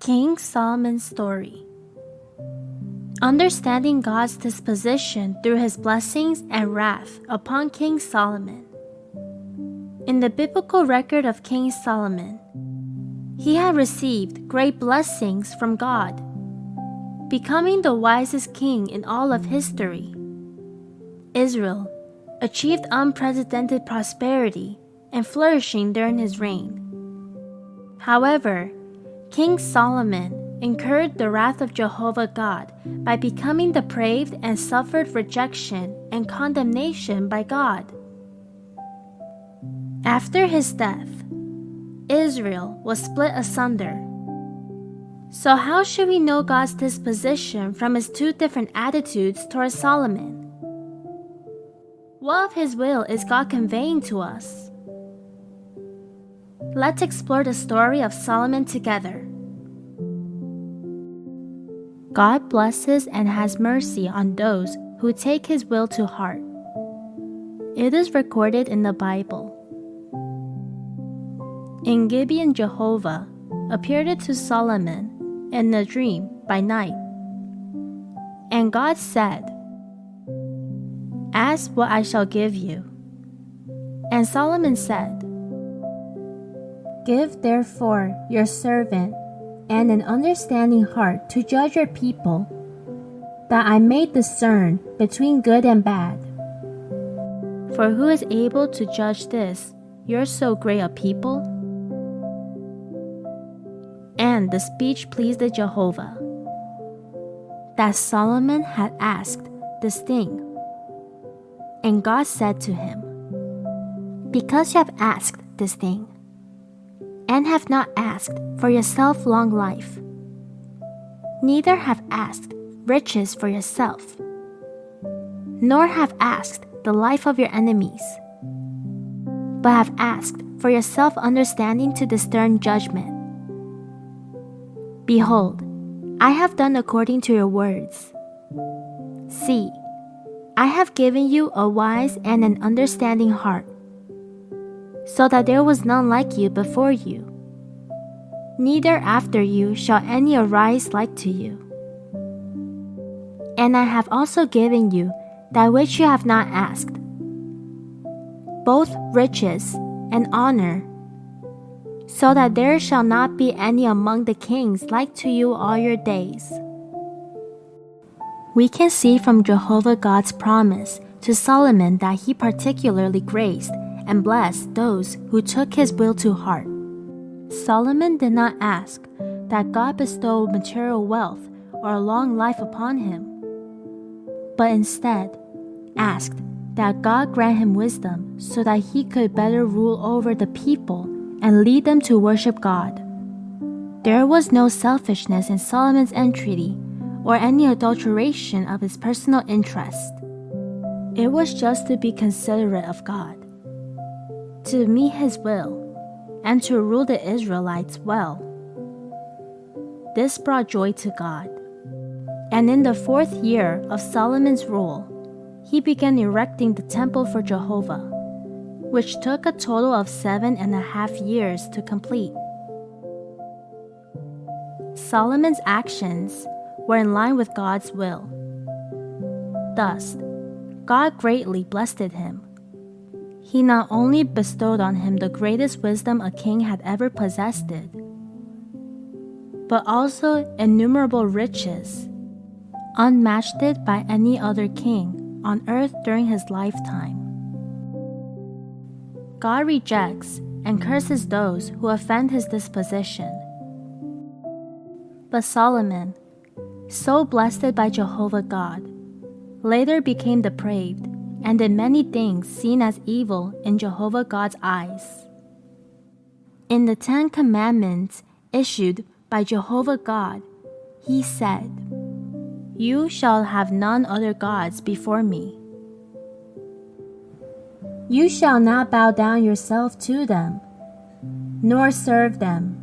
King Solomon's story. Understanding God's disposition through his blessings and wrath upon King Solomon. In the biblical record of King Solomon, he had received great blessings from God, becoming the wisest king in all of history. Israel achieved unprecedented prosperity and flourishing during his reign. However, King Solomon incurred the wrath of Jehovah God by becoming depraved and suffered rejection and condemnation by God. After his death, Israel was split asunder. So how should we know God's disposition from his two different attitudes towards Solomon? What of his will is God conveying to us? Let's explore the story of Solomon together. God blesses and has mercy on those who take his will to heart. It is recorded in the Bible. In Gibeon, Jehovah appeared to Solomon in a dream by night. And God said, "Ask what I shall give you." And Solomon said, "Give therefore your servant and an understanding heart to judge your people, that I may discern between good and bad. For who is able to judge this, your so great a people?" And the speech pleased Jehovah, that Solomon had asked this thing. And God said to him, "Because you have asked this thing, and have not asked for yourself long life, neither have asked riches for yourself, nor have asked the life of your enemies, but have asked for yourself understanding to discern judgment. Behold, I have done according to your words. See, I have given you a wise and an understanding heart, so that there was none like you before you, neither after you shall any arise like to you. And I have also given you that which you have not asked, both riches and honor, so that there shall not be any among the kings like to you all your days." We can see from Jehovah God's promise to Solomon that he particularly graced and blessed those who took his will to heart. Solomon did not ask that God bestow material wealth or a long life upon him, but instead asked that God grant him wisdom so that he could better rule over the people and lead them to worship God. There was no selfishness in Solomon's entreaty or any adulteration of his personal interest. It was just to be considerate of God, to meet his will, and to rule the Israelites well. This brought joy to God. And in the 4th year of Solomon's rule, he began erecting the temple for Jehovah, which took a total of 7.5 years to complete. Solomon's actions were in line with God's will. Thus, God greatly blessed him. He not only bestowed on him the greatest wisdom a king had ever possessed, but also innumerable riches, unmatched by any other king on earth during his lifetime. God rejects and curses those who offend his disposition. But Solomon, so blessed by Jehovah God, later became depraved and did many things seen as evil in Jehovah God's eyes. In the 10 Commandments issued by Jehovah God, he said, "You shall have none other gods before me. You shall not bow down yourself to them, nor serve them.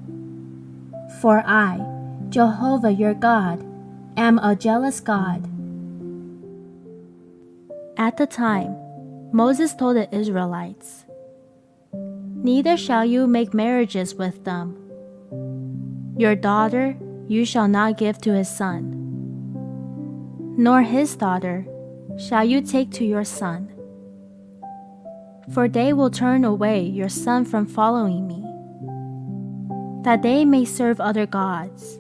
For I, Jehovah your God, am a jealous God." At the time, Moses told the Israelites, "Neither shall you make marriages with them. Your daughter you shall not give to his son, nor his daughter shall you take to your son. For they will turn away your son from following me, that they may serve other gods.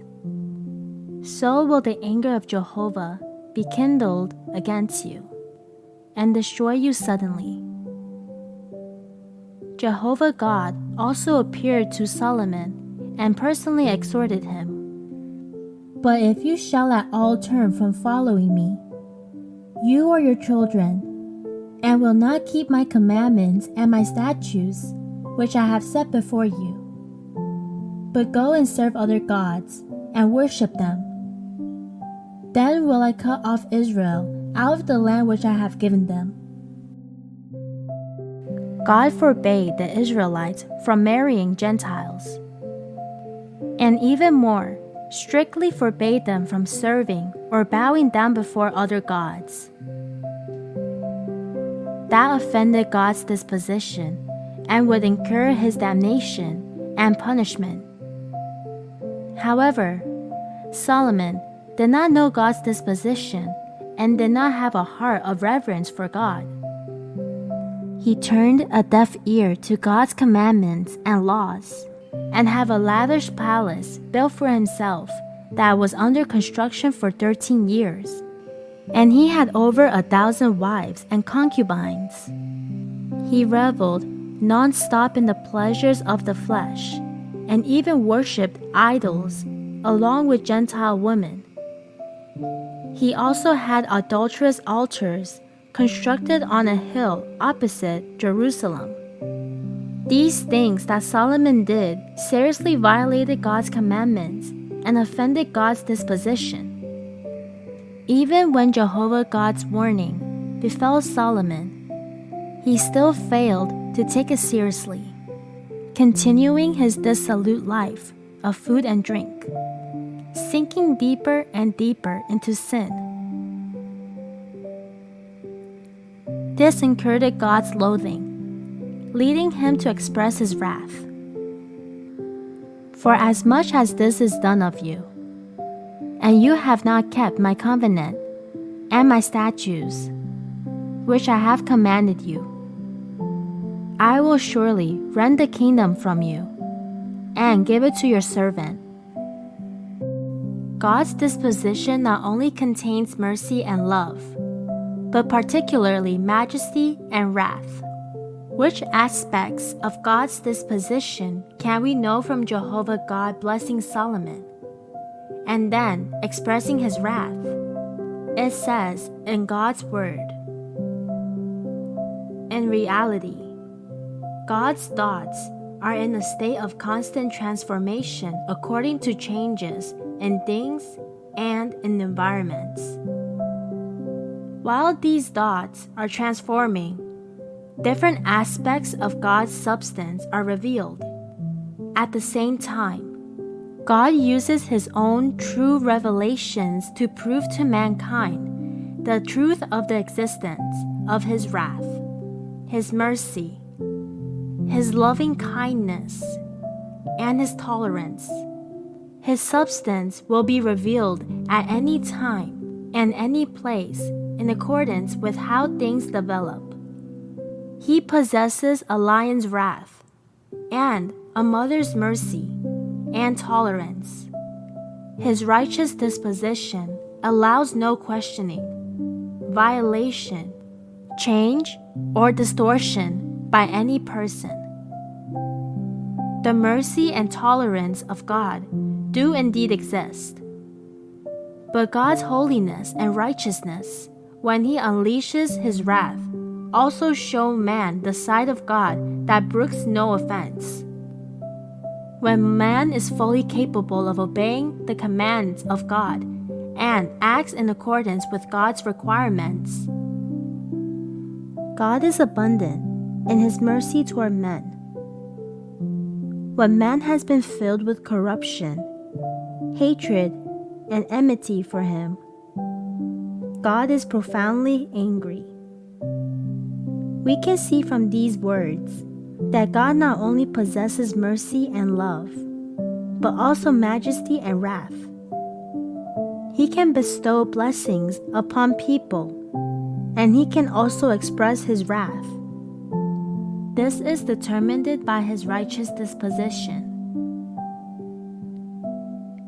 So will the anger of Jehovah be kindled against you, and destroy you suddenly. Jehovah God also appeared to Solomon and personally exhorted him. But if you shall at all turn from following me, you or your children, and will not keep my commandments and my statutes, which I have set before you, but go and serve other gods and worship them, then will I cut off Israel out of the land which I have given them. God forbade the Israelites from marrying Gentiles, and even more, strictly forbade them from serving or bowing down before other gods. That offended God's disposition and would incur his damnation and punishment. However, Solomon did not know God's disposition and did not have a heart of reverence for God. He turned a deaf ear to God's commandments and laws, and have a lavish palace built for himself that was under construction for 13 years. And he had over 1,000 wives and concubines. He reveled non-stop in the pleasures of the flesh, and even worshipped idols along with Gentile women. He also had adulterous altars constructed on a hill opposite Jerusalem. These things that Solomon did seriously violated God's commandments and offended God's disposition. Even when Jehovah God's warning befell Solomon, he still failed to take it seriously, continuing his dissolute life of food and drink, sinking deeper and deeper into sin. This incurred God's loathing, leading him to express his wrath. For as much as this is done of you, and you have not kept my covenant and my statutes, which I have commanded you, I will surely rend the kingdom from you and give it to your servant. God's disposition not only contains mercy and love, but particularly majesty and wrath. Which aspects of God's disposition can we know from Jehovah God blessing Solomon, and then expressing his wrath? It says in God's word, in reality, God's thoughts are in a state of constant transformation according to changes in things and in environments. While these thoughts are transforming, different aspects of God's substance are revealed. At the same time, God uses his own true revelations to prove to mankind the truth of the existence of his wrath, his mercy, his loving kindness, and his tolerance. His substance will be revealed at any time and any place in accordance with how things develop. He possesses a lion's wrath and a mother's mercy and tolerance. His righteous disposition allows no questioning, violation, change, or distortion by any person. The mercy and tolerance of God do indeed exist, but God's holiness and righteousness, when he unleashes his wrath, also show man the side of God that brooks no offense. When man is fully capable of obeying the commands of God and acts in accordance with God's requirements, God is abundant in his mercy toward men. When man has been filled with corruption, hatred, and enmity for him, God is profoundly angry. We can see from these words that God not only possesses mercy and love, but also majesty and wrath. He can bestow blessings upon people, and he can also express his wrath. This is determined by his righteous disposition.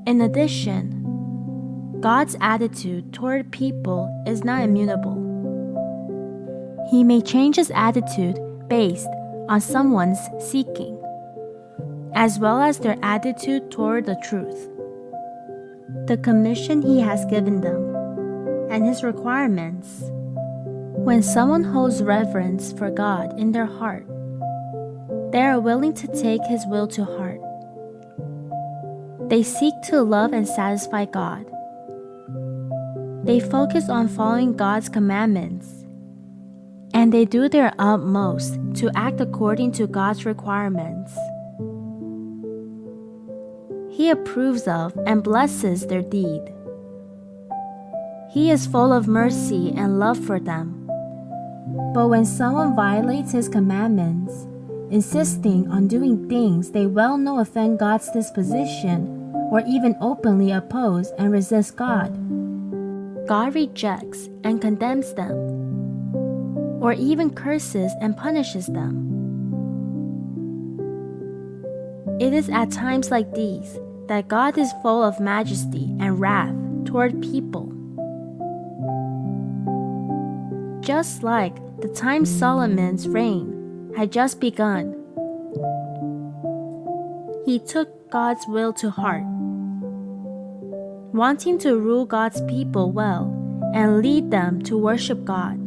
In addition, God's attitude toward people is not immutable. He may change his attitude based on someone's seeking, as well as their attitude toward the truth, the commission he has given them, and his requirements. When someone holds reverence for God in their heart, they are willing to take his will to heart. They seek to love and satisfy God. They focus on following God's commandments, and they do their utmost to act according to God's requirements. He approves of and blesses their deed. He is full of mercy and love for them. But when someone violates his commandments, insisting on doing things they well know offend God's disposition, or even openly oppose and resist God, God rejects and condemns them, or even curses and punishes them. It is at times like these that God is full of majesty and wrath toward people. Just like the time Solomon's reign had just begun, he took God's will to heart, wanting to rule God's people well and lead them to worship God,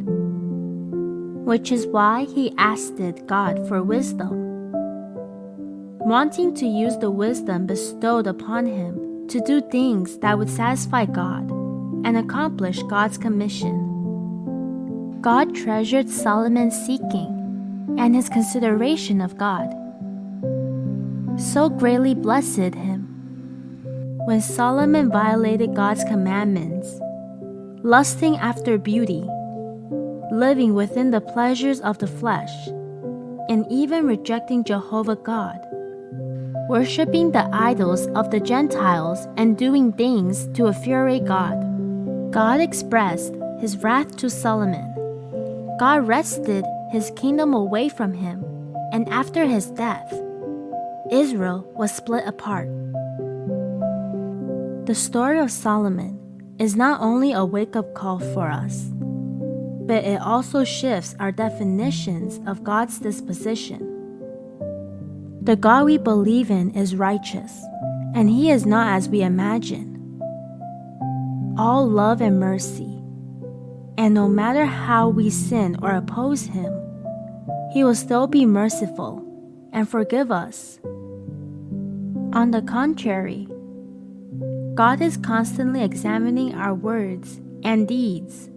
which is why he asked God for wisdom, wanting to use the wisdom bestowed upon him to do things that would satisfy God and accomplish God's commission. God treasured Solomon's seeking and his consideration of God, so greatly blessed him. When Solomon violated God's commandments, lusting after beauty, living within the pleasures of the flesh, and even rejecting Jehovah God, worshiping the idols of the Gentiles and doing things to infuriate God, God expressed his wrath to Solomon. God wrested his kingdom away from him, and after his death, Israel was split apart. The story of Solomon is not only a wake-up call for us, but it also shifts our definitions of God's disposition. The God we believe in is righteous, and he is not as we imagine. All love and mercy, and no matter how we sin or oppose him, he will still be merciful and forgive us. On the contrary, God is constantly examining our words and deeds,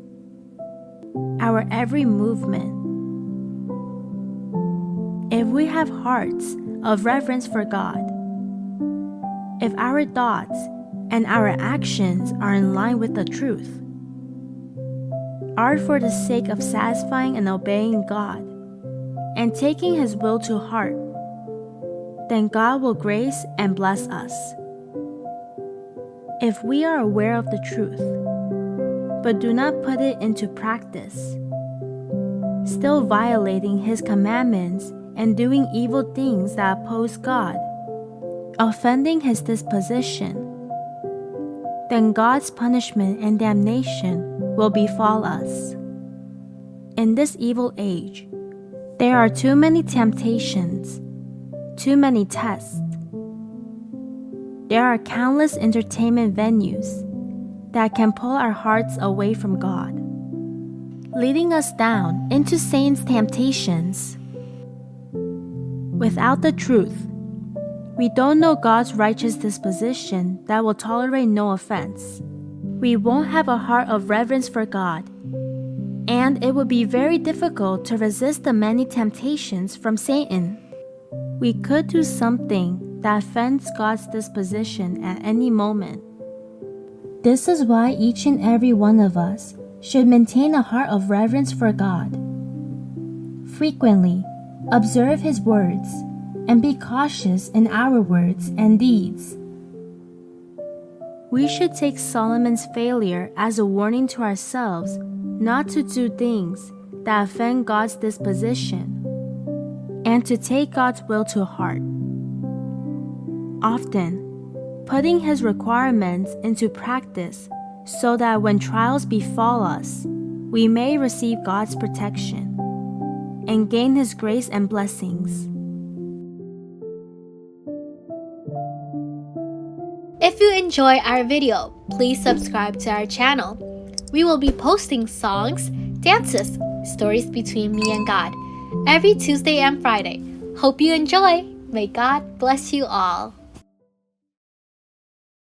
our every movement. If we have hearts of reverence for God, if our thoughts and our actions are in line with the truth, are for the sake of satisfying and obeying God and taking his will to heart, then God will grace and bless us. If we are aware of the truth, but do not put it into practice, still violating his commandments and doing evil things that oppose God, offending his disposition, then God's punishment and damnation will befall us. In this evil age, there are too many temptations, too many tests. There are countless entertainment venues that can pull our hearts away from God, leading us down into Satan's temptations. Without the truth, we don't know God's righteous disposition that will tolerate no offense. We won't have a heart of reverence for God, and it would be very difficult to resist the many temptations from Satan. We could do something that offends God's disposition at any moment. This is why each and every one of us should maintain a heart of reverence for God. Frequently, observe his words and be cautious in our words and deeds. We should take Solomon's failure as a warning to ourselves not to do things that offend God's disposition and to take God's will to heart. Often, putting His requirements into practice so that when trials befall us, we may receive God's protection and gain His grace and blessings. If you enjoy our video, please subscribe to our channel. We will be posting songs, dances, stories between me and God every Tuesday and Friday. Hope you enjoy. May God bless you all.